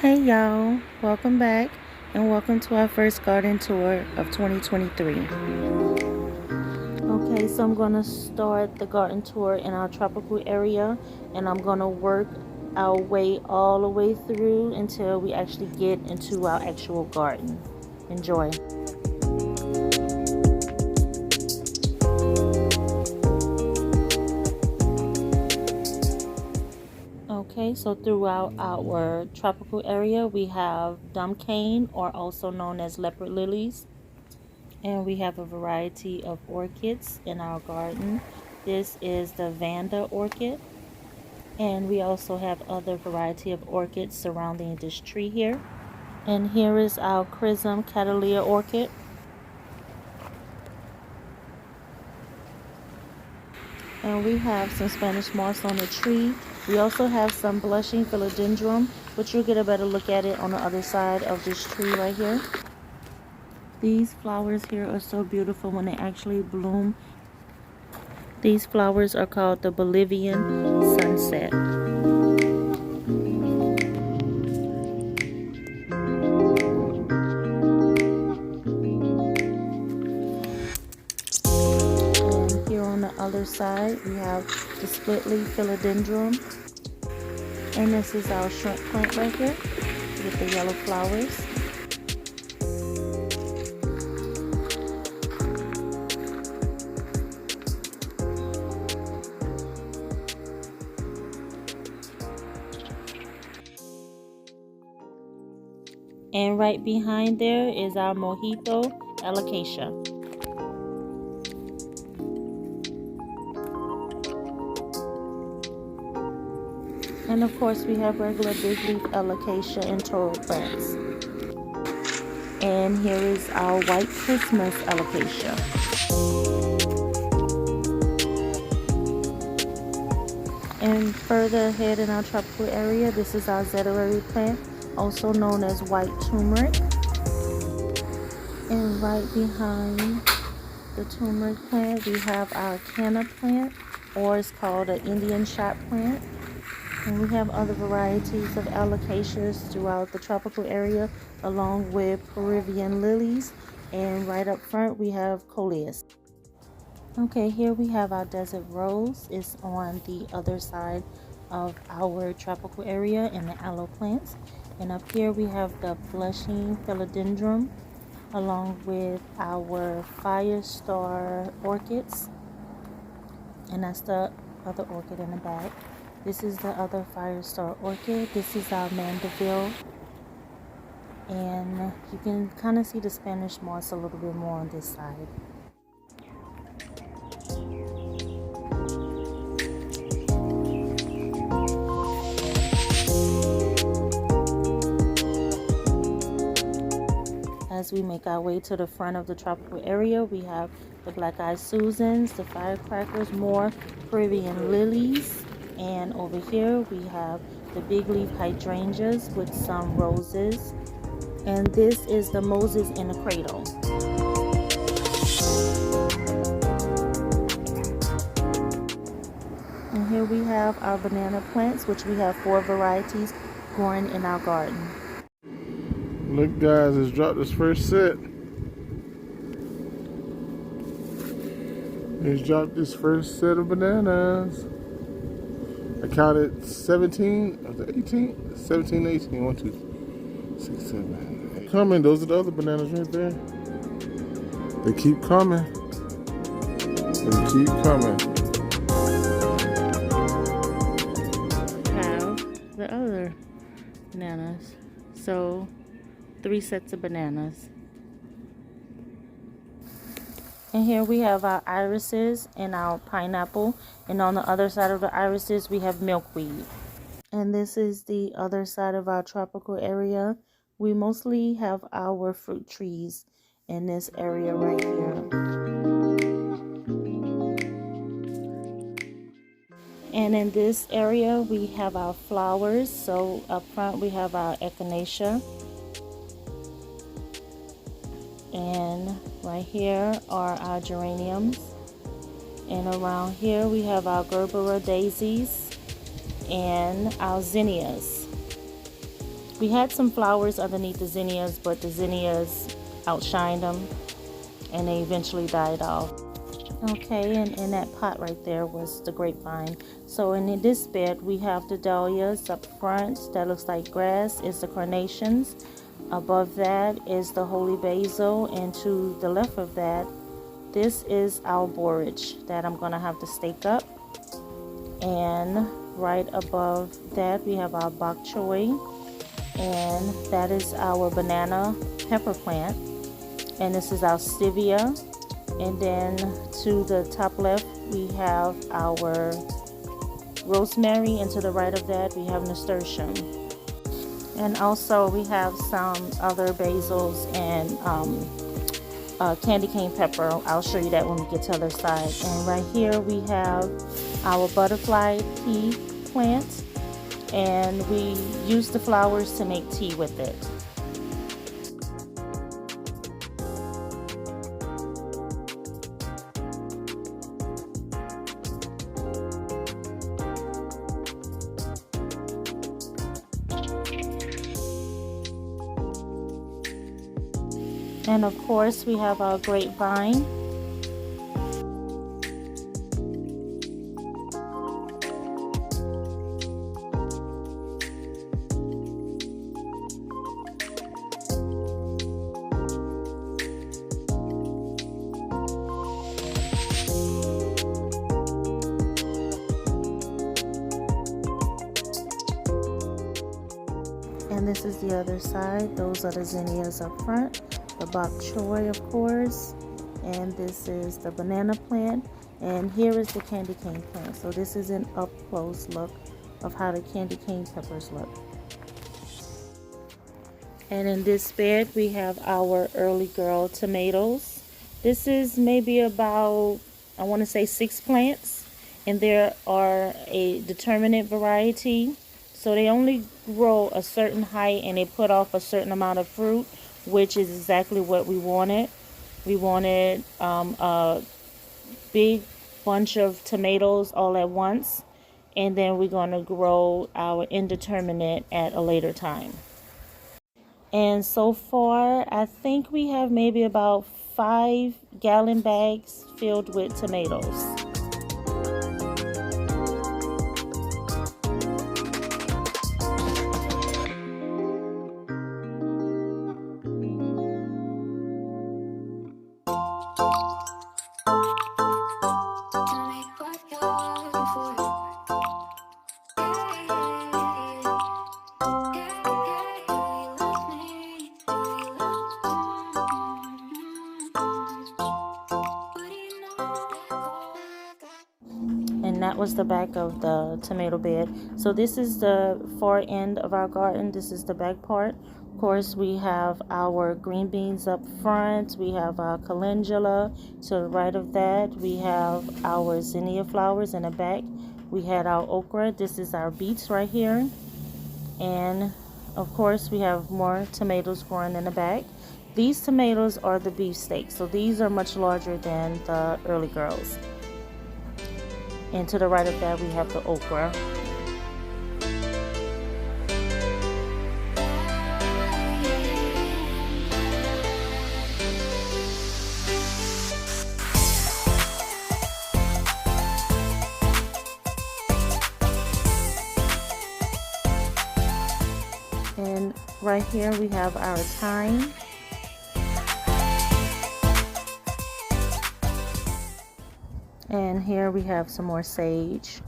Hey y'all, welcome back and welcome to our first garden tour of 2023. Okay, so I'm going to start the garden tour in our tropical area and I'm going to work our way all the way through until we actually get into our actual garden. Enjoy. Okay, so throughout our tropical area we have dumb cane, or also known as leopard lilies. And we have a variety of orchids in our garden. This is the Vanda orchid. And we also have other variety of orchids surrounding this tree here. And here is our Chrism Catalea orchid. And we have some Spanish moss on the tree. We also have some blushing philodendron, which you'll get a better look at it on the other side of this tree right here. These flowers here are so beautiful when they actually bloom. These flowers are called the Bolivian sunset. And here on the other side, we have the split leaf philodendron. And this is our shrimp plant right here with the yellow flowers. And right behind there is our mojito alocasia. And of course we have regular big leaf alocasia and toro plants. And here is our white Christmas alocasia. And further ahead in our tropical area, this is our zedarary plant, also known as white turmeric. And right behind the turmeric plant, we have our canna plant, or it's called an Indian shot plant. And we have other varieties of alocasias throughout the tropical area, along with Peruvian lilies. And right up front, we have coleus. Okay, here we have our desert rose. It's on the other side of our tropical area in the aloe plants. And up here we have the blushing philodendron, along with our fire star orchids. And that's the other orchid in the back. This is the other fire star orchid. This is our mandeville. And you can kind of see the Spanish moss a little bit more on this side. As we make our way to the front of the tropical area, we have the black-eyed Susans, the firecrackers, more Peruvian lilies, and over here we have the big leaf hydrangeas with some roses. And this is the Moses in the cradle. And here we have our banana plants, which we have 4 varieties growing in our garden. Look guys, it's dropped its first set. It's dropped its first set of bananas. I counted 17, was it 18? 17, 18, 1, 2, 6, 7, 8. Coming, those are the other bananas right there. They keep coming. They keep coming. Have the other bananas. So 3 sets of bananas. And here we have our irises and our pineapple. And on the other side of the irises, we have milkweed. And this is the other side of our tropical area. We mostly have our fruit trees in this area right here. And in this area, we have our flowers. So up front, we have our echinacea. And right here are our geraniums. And around here we have our Gerbera daisies and our zinnias. We had some flowers underneath the zinnias, but the zinnias outshined them and they eventually died off. Okay, and in that pot right there was the grapevine. So in this bed we have the dahlias up front. That looks like grass is the carnations. Above that is the holy basil, and to the left of that, this is our borage that I'm gonna have to stake up. And right above that we have our bok choy, and that is our banana pepper plant, and this is our stevia. And then to the top left we have our rosemary, and to the right of that we have nasturtium. And also we have some other basils and candy cane pepper. I'll show you that when we get to the other side. And right here we have our butterfly pea plant, and we use the flowers to make tea with it. And of course we have our grapevine. And this is the other side. Those are the zinnias up front. The bok choy, of course, and this is the banana plant, and here is the candy cane plant. So this is an up close look of how the candy cane peppers look. And in this bed we have our early girl tomatoes. This is maybe about, I want to say 6 plants, and there are a determinate variety, so they only grow a certain height and they put off a certain amount of fruit, which is exactly what we wanted. We wanted a big bunch of tomatoes all at once, and then we're going to grow our indeterminate at a later time. And so far I think we have maybe about 5-gallon bags filled with tomatoes. And that was the back of the tomato bed. So this is the far end of our garden. This is the back part. Of course, we have our green beans up front. We have our calendula. To the right of that, we have our zinnia flowers in the back. We had our okra. This is our beets right here. And of course, we have more tomatoes growing in the back. These tomatoes are the beefsteak. So these are much larger than the early girls. And to the right of that we have the okra. And right here we have our thyme. And here we have some more sage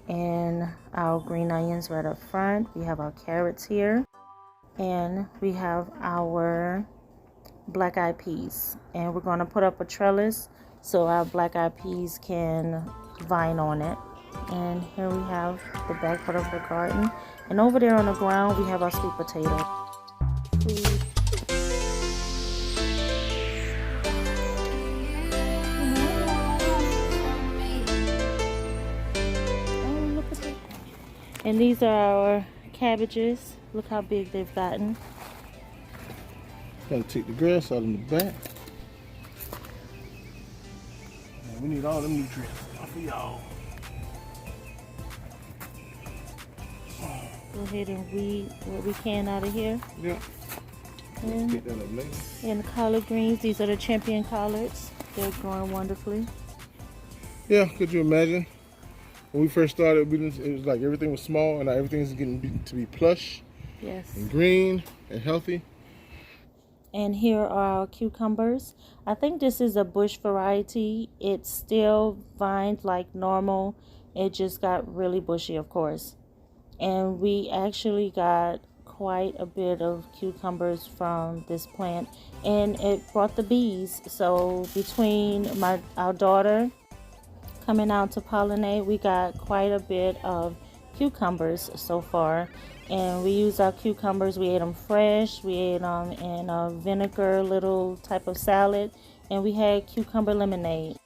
and our green onions right up front. We have our carrots here, and we have our black eyed peas. And we're going to put up a trellis so our black eyed peas can vine on it. And here we have the back part of the garden. And over there on the ground we have our sweet potato. And these are our cabbages. Look how big they've gotten. Gotta take the grass out in the back. Man, we need all them nutrients off of y'all. Go ahead and weed what we can out of here. Yeah. And, Get that up later. and the collard greens, these are the champion collards. They're growing wonderfully. Yeah, could you imagine? When we first started, it was like everything was small, and now everything's getting to be plush. Yes. And green and healthy. And here are our cucumbers. I think this is a bush variety. It's still vined like normal. It just got really bushy, of course. And we actually got quite a bit of cucumbers from this plant, and it brought the bees. So between our daughter coming out to pollinate, we got quite a bit of cucumbers so far. And we use our cucumbers, we ate them fresh, we ate them in a vinegar little type of salad, and we had cucumber lemonade.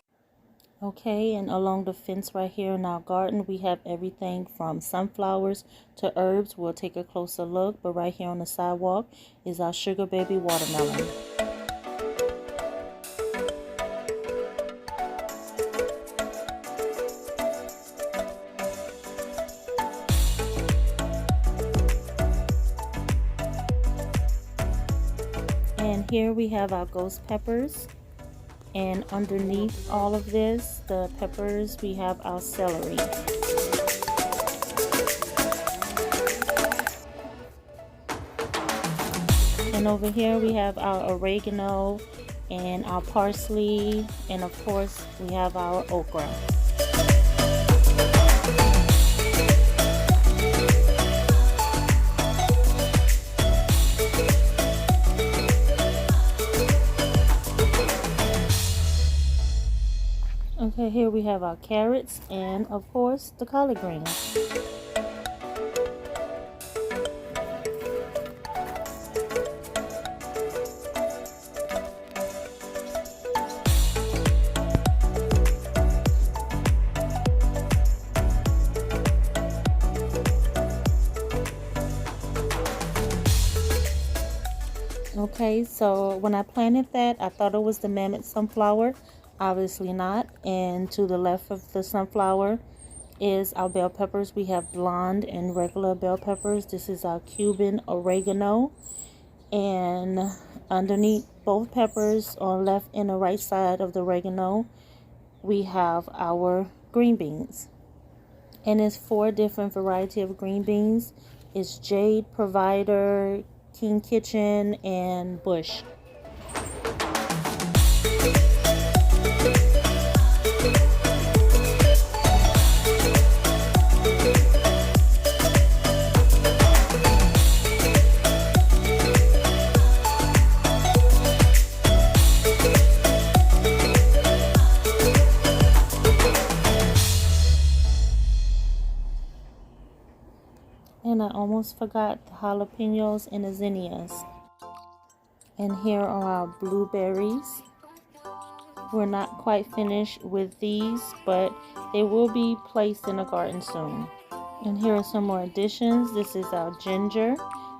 Okay, and along the fence right here in our garden, we have everything from sunflowers to herbs. We'll take a closer look, but right here on the sidewalk is our sugar baby watermelon. And here we have our ghost peppers. And underneath all of this, the peppers, we have our celery. And over here we have our oregano and our parsley, and of course we have our okra. Okay, here we have our carrots and of course the collard greens. Okay, so when I planted that, I thought it was the mammoth sunflower. Obviously not. And to the left of the sunflower is our bell peppers. We have blonde and regular bell peppers. This is our Cuban oregano. And underneath both peppers, on left and the right side of the oregano, we have our green beans. And it's 4 different variety of green beans. It's Jade, Provider, King Kitchen, and Bush. And I almost forgot the jalapenos and the zinnias. And here are our blueberries. We're not quite finished with these, but they will be placed in the garden soon. And here are some more additions. This is our ginger.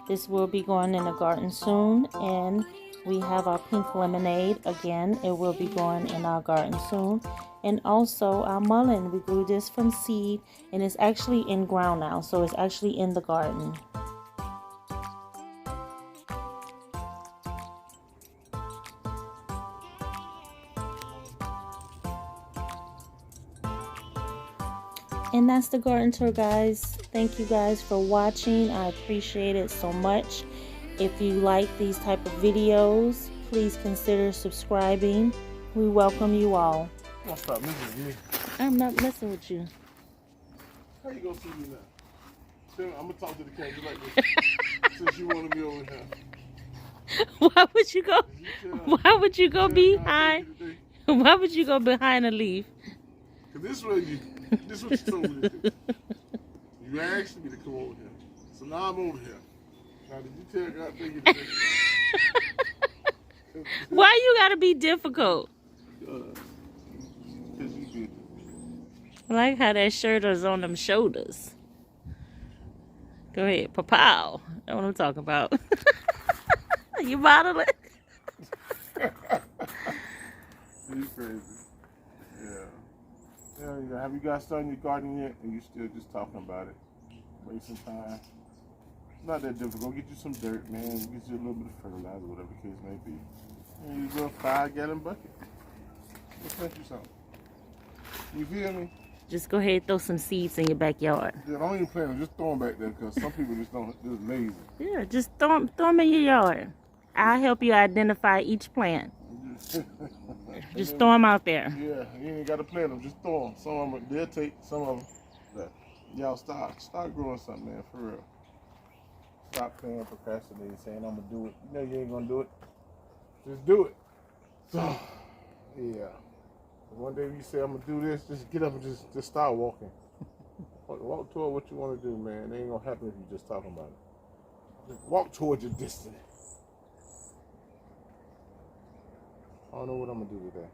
This will be going in the garden soon. And we have our pink lemonade. Again, it will be going in our garden soon. And also our mullein. We grew this from seed, and it's actually in ground now, so it's actually in the garden. And that's the garden tour, guys. Thank you guys for watching. I appreciate it so much. If you like these type of videos, please consider subscribing. We welcome you all. Don't stop messing with me. I'm not messing with you. How you gonna see me now? I'm gonna talk to the camera like this. Since you wanna be over here. Why would you go? Why would you go behind? Why would you go behind a leaf? Cause this what you told me to do. You asked me to come over here, so now I'm over here. Now did you tell God thank you today? Why you gotta be difficult? I like how that shirt is on them shoulders. Go ahead, papow. That's what I'm talking about. You modeling? You crazy. Yeah. Have you guys started your garden yet? Or you still just talking about it? Wasting time. It's not that difficult. Get you some dirt, man. Get you a little bit of fertilizer, whatever the case may be. And use a 5-gallon bucket. Let's plant you something. You feel me? Just go ahead and throw some seeds in your backyard. Yeah, don't even plant them. Just throw them back there because some people just don't. Just lazy. Yeah, just throw them in your yard. I'll help you identify each plant. Just throw them out there. Yeah, you ain't got to plant them. Just throw them. Some of them, they'll take some of them. But y'all start growing something, man, for real. Stop playing, procrastinating, saying I'm gonna do it. You know you ain't gonna do it. Just do it. So, yeah. One day when you say I'm gonna do this, just get up and just start walking. Walk toward what you want to do, man. It ain't gonna happen if you just talking about it. Just walk towards your destiny. I don't know what I'm gonna do today.